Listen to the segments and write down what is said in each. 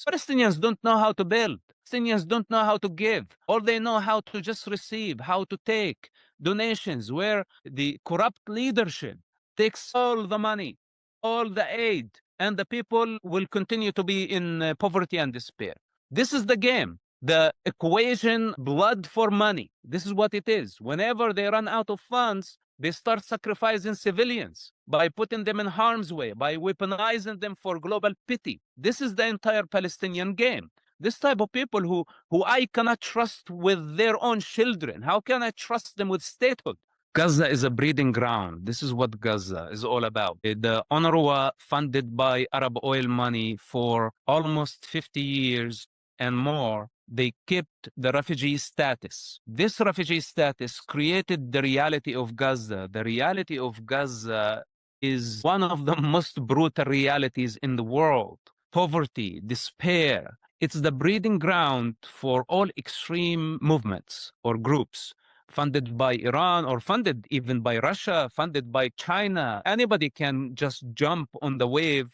Palestinians don't know how to build. Palestinians don't know how to give. All they know how to just receive, how to take donations, where the corrupt leadership takes all the money, all the aid, and the people will continue to be in poverty and despair. This is the game. The equation, blood for money. This is what it is. Whenever they run out of funds, they start sacrificing civilians by putting them in harm's way, by weaponizing them for global pity. This is the entire Palestinian game. This type of people who I cannot trust with their own children. How can I trust them with statehood? Gaza is a breeding ground. This is what Gaza is all about. The UNRWA, funded by Arab oil money for almost 50 years and more, they kept the refugee status. This refugee status created the reality of Gaza. The reality of Gaza is one of the most brutal realities in the world. Poverty, despair. It's the breeding ground for all extreme movements or groups funded by Iran or funded even by Russia, funded by China. Anybody can just jump on the wave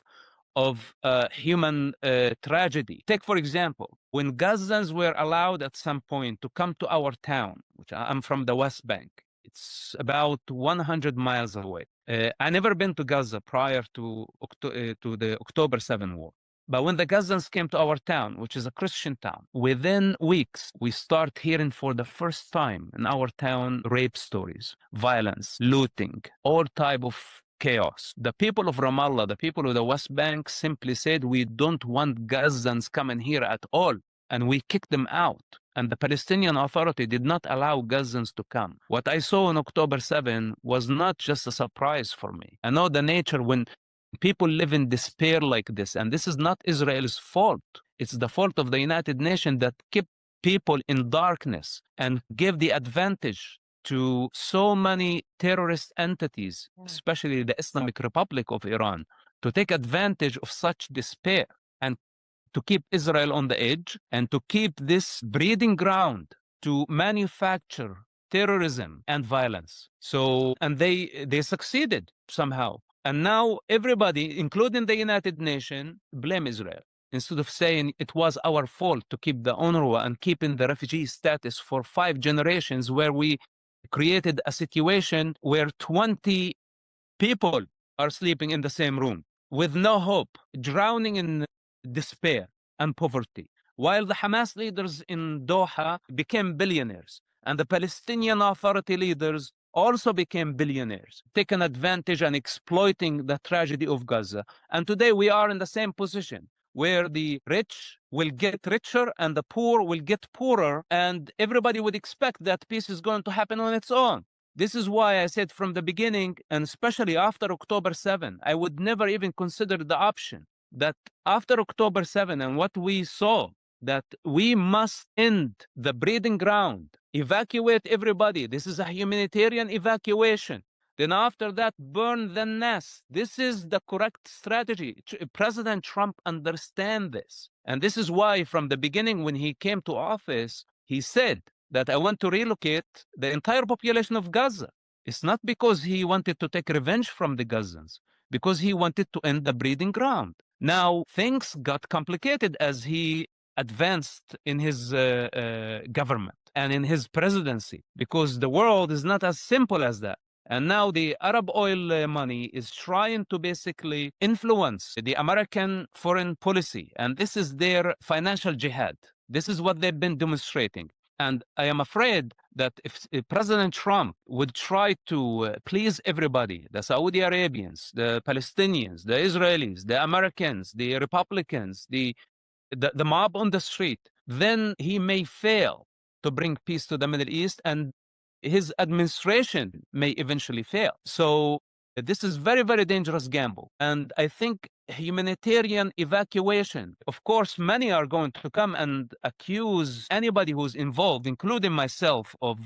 of human tragedy. Take, for example, when Gazans were allowed at some point to come to our town, which I'm from the West Bank, it's about 100 miles away. I never been to Gaza prior to the October 7 war. But when the Gazans came to our town, which is a Christian town, within weeks, we start hearing for the first time in our town rape stories, violence, looting, all type of chaos. The people of Ramallah, the people of the West Bank simply said, we don't want Gazans coming here at all. And we kicked them out. And the Palestinian Authority did not allow Gazans to come. What I saw on October 7 was not just a surprise for me. I know the nature when people live in despair like this, and this is not Israel's fault. It's the fault of the United Nations that kept people in darkness and gave the advantage to so many terrorist entities, especially the Islamic Republic of Iran, to take advantage of such despair and to keep Israel on the edge and to keep this breeding ground to manufacture terrorism and violence. So, and they succeeded somehow. And now everybody, including the United Nations, blame Israel. Instead of saying it was our fault to keep the UNRWA and keeping the refugee status for 5 generations, where we created a situation where 20 people are sleeping in the same room with no hope, drowning in despair and poverty, while the Hamas leaders in Doha became billionaires and the Palestinian Authority leaders also became billionaires, taking advantage and exploiting the tragedy of Gaza. And today we are in the same position, where the rich will get richer and the poor will get poorer, and everybody would expect that peace is going to happen on its own. This is why I said from the beginning, and especially after October 7, I would never even consider the option that after October 7 and what we saw, that we must end the breeding ground, evacuate everybody. This is a humanitarian evacuation. Then after that, burn the nest. This is the correct strategy. President Trump understands this. And this is why from the beginning when he came to office, he said that I want to relocate the entire population of Gaza. It's not because he wanted to take revenge from the Gazans, because he wanted to end the breeding ground. Now, things got complicated as he advanced in his government and in his presidency, because the world is not as simple as that. And now the Arab oil money is trying to basically influence the American foreign policy. And this is their financial jihad. This is what they've been demonstrating. And I am afraid that if President Trump would try to please everybody, the Saudi Arabians, the Palestinians, the Israelis, the Americans, the Republicans, the mob on the street, then he may fail to bring peace to the Middle East, and his administration may eventually fail. So this is very, very dangerous gamble. And I think humanitarian evacuation, of course, many are going to come and accuse anybody who's involved, including myself, of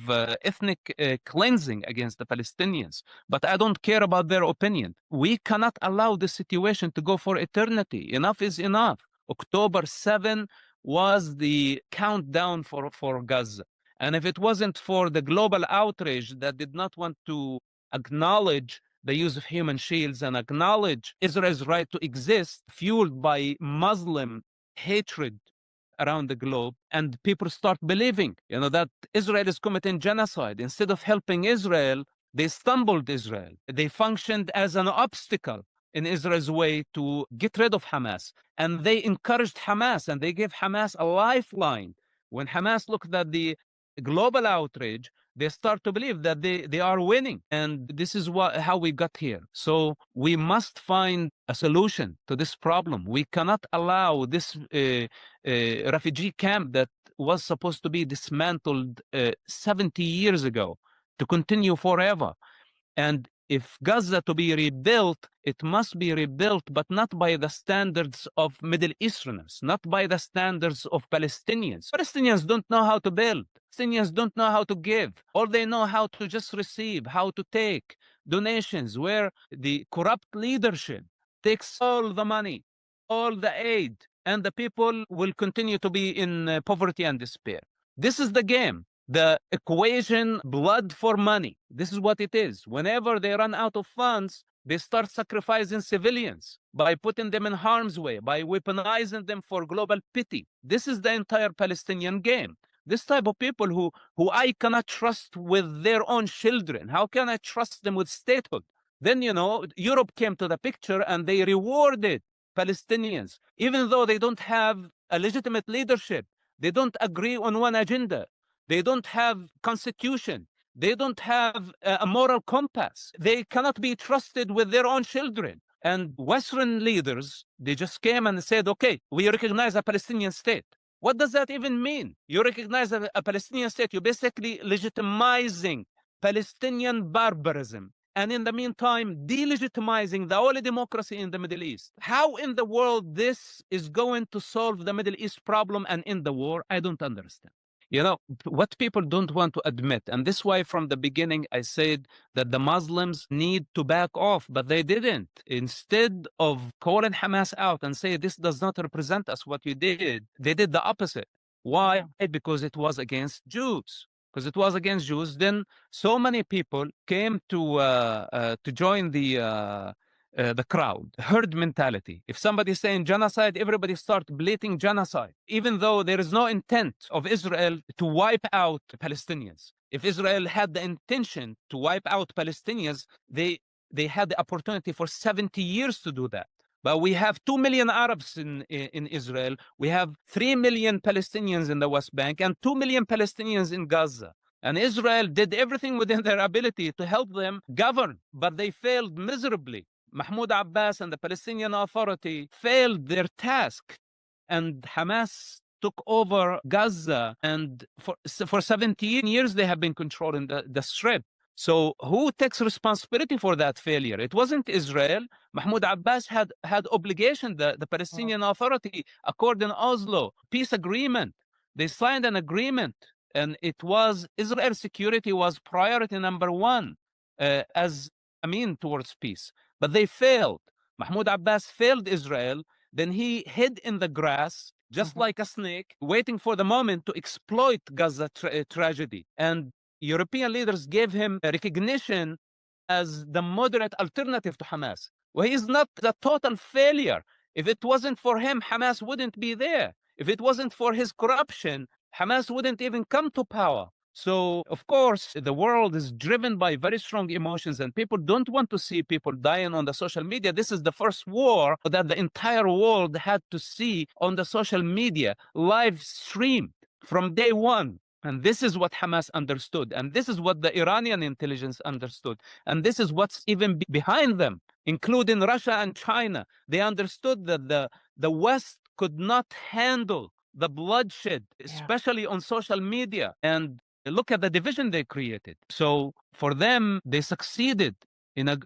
ethnic cleansing against the Palestinians. But I don't care about their opinion. We cannot allow this situation to go for eternity. Enough is enough. October 7 was the countdown for Gaza. And if it wasn't for the global outrage that did not want to acknowledge the use of human shields and acknowledge Israel's right to exist, fueled by Muslim hatred around the globe, and people start believing, that Israel is committing genocide. Instead of helping Israel, they stumbled Israel. They functioned as an obstacle in Israel's way to get rid of Hamas. And they encouraged Hamas, and they gave Hamas a lifeline. When Hamas looked at the global outrage, they start to believe that they are winning. And this is how we got here. So we must find a solution to this problem. We cannot allow this refugee camp that was supposed to be dismantled 70 years ago to continue forever. And if Gaza to be rebuilt, it must be rebuilt, but not by the standards of Middle Easterners, not by the standards of Palestinians. Palestinians don't know how to build. Palestinians don't know how to give. Or they know how to just receive, how to take donations, where the corrupt leadership takes all the money, all the aid, and the people will continue to be in poverty and despair. This is the game. The equation, blood for money. This is what it is. Whenever they run out of funds, they start sacrificing civilians by putting them in harm's way, by weaponizing them for global pity. This is the entire Palestinian game. This type of people who I cannot trust with their own children. How can I trust them with statehood? Then, Europe came to the picture and they rewarded Palestinians, even though they don't have a legitimate leadership. They don't agree on one agenda. They don't have constitution. They don't have a moral compass. They cannot be trusted with their own children. And Western leaders, they just came and said, okay, we recognize a Palestinian state. What does that even mean? You recognize a Palestinian state. You're basically legitimizing Palestinian barbarism. And in the meantime, delegitimizing the only democracy in the Middle East. How in the world this is going to solve the Middle East problem and end the war? I don't understand. What people don't want to admit, and this is why from the beginning I said that the Muslims need to back off, but they didn't. Instead of calling Hamas out and say, this does not represent us, what you did, they did the opposite. Why? Because it was against Jews. Because it was against Jews, then so many people came to join the crowd, herd mentality. If somebody is saying genocide, everybody start bleating genocide, even though there is no intent of Israel to wipe out Palestinians. If Israel had the intention to wipe out Palestinians, they had the opportunity for 70 years to do that. But we have 2 million Arabs in Israel. We have 3 million Palestinians in the West Bank and 2 million Palestinians in Gaza. And Israel did everything within their ability to help them govern, but they failed miserably. Mahmoud Abbas and the Palestinian Authority failed their task, and Hamas took over Gaza, and for 17 years they have been controlling the Strip. So who takes responsibility for that failure? It wasn't Israel. Mahmoud Abbas had obligation, the Palestinian Authority, according to Oslo peace agreement. They signed an agreement, and it was Israel's security was priority number one as a mean towards peace. But they failed. Mahmoud Abbas failed Israel. Then he hid in the grass, just like a snake, waiting for the moment to exploit Gaza tragedy. And European leaders gave him recognition as the moderate alternative to Hamas. Well, he is not a total failure. If it wasn't for him, Hamas wouldn't be there. If it wasn't for his corruption, Hamas wouldn't even come to power. So, of course, the world is driven by very strong emotions, and people don't want to see people dying on the social media. This is the first war that the entire world had to see on the social media, live streamed from day one. And this is what Hamas understood. And this is what the Iranian intelligence understood. And this is what's even behind them, including Russia and China. They understood that the West could not handle the bloodshed, especially on social media. And look at the division they created. So for them, they succeeded in a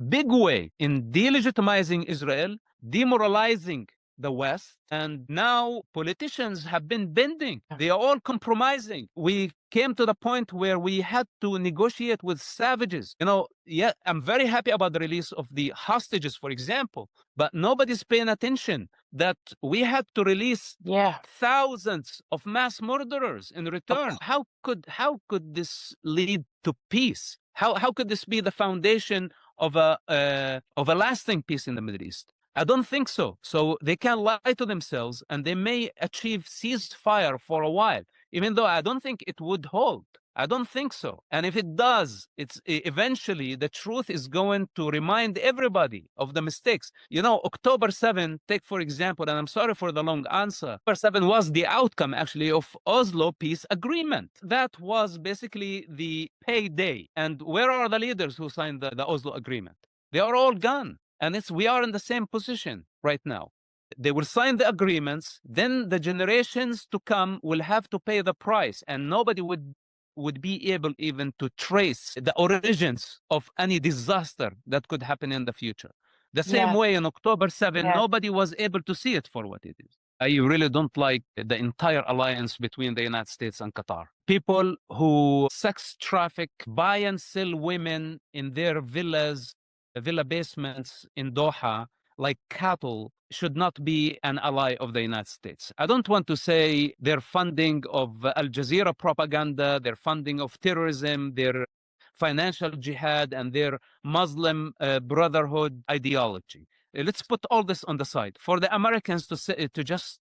big way in delegitimizing Israel, demoralizing the West, and now politicians have been bending. They are all compromising. We came to the point where we had to negotiate with savages. I'm very happy about the release of the hostages, for example, but nobody's paying attention that we had to release thousands of mass murderers in return. How could this lead to peace? How could this be the foundation of a lasting peace in the Middle East? I don't think so. So they can lie to themselves and they may achieve ceasefire for a while, even though I don't think it would hold. I don't think so. And if it does, it's eventually the truth is going to remind everybody of the mistakes. You know, October 7, take for example, and I'm sorry for the long answer. October 7 was the outcome actually of Oslo peace agreement. That was basically the payday. And where are the leaders who signed the Oslo agreement? They are all gone. And we are in the same position right now. They will sign the agreements, then the generations to come will have to pay the price, and nobody would be able even to trace the origins of any disaster that could happen in the future. The same way in October 7, nobody was able to see it for what it is. I really don't like the entire alliance between the United States and Qatar. People who sex traffic, buy and sell women in their villas, villa basements in Doha, like cattle, should not be an ally of the United States. I don't want to say their funding of Al Jazeera propaganda, their funding of terrorism, their financial jihad, and their Muslim brotherhood ideology. Let's put all this on the side. For the Americans to just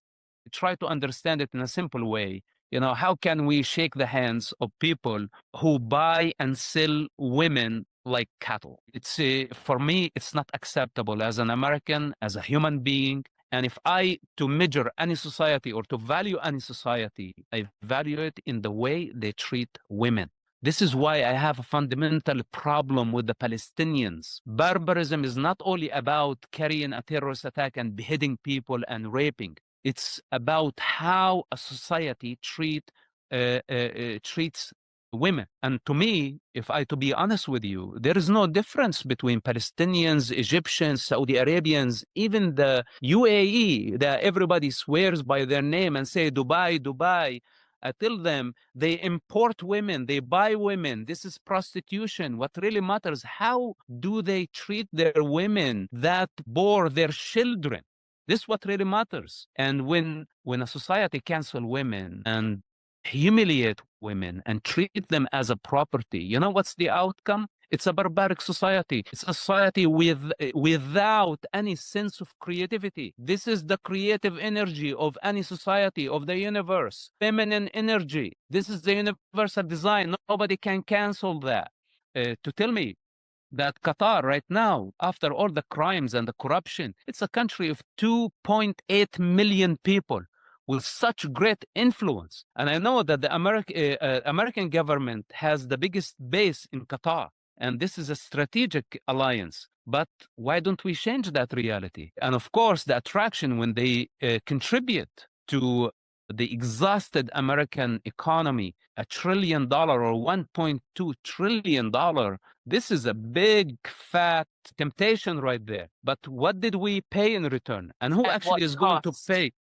try to understand it in a simple way, you know, how can we shake the hands of people who buy and sell women like cattle? It's for me, it's not acceptable as an American, as a human being. And if to measure any society or to value any society, I value it in the way they treat women. This is why I have a fundamental problem with the Palestinians. Barbarism is not only about carrying a terrorist attack and beheading people and raping. It's about how a society treats women. And to me, to be honest with you, there is no difference between Palestinians, Egyptians, Saudi Arabians, even the UAE, that everybody swears by their name and say Dubai, Dubai. I tell them they import women, they buy women. This is prostitution. What really matters, how do they treat their women that bore their children? This is what really matters. And when a society cancel women and humiliate women and treat them as a property, you know what's the outcome? It's a barbaric society. It's a society without any sense of creativity. This is the creative energy of any society, of the universe. Feminine energy. This is the universal design. Nobody can cancel that. To tell me that Qatar right now, after all the crimes and the corruption, it's a country of 2.8 million people with such great influence. And I know that the American government has the biggest base in Qatar. And this is a strategic alliance. But why don't we change that reality? And of course, the attraction when they contribute to the exhausted American economy, $1 trillion or $1.2 trillion, this is a big, fat temptation right there. But what did we pay in return? And who actually is going to pay?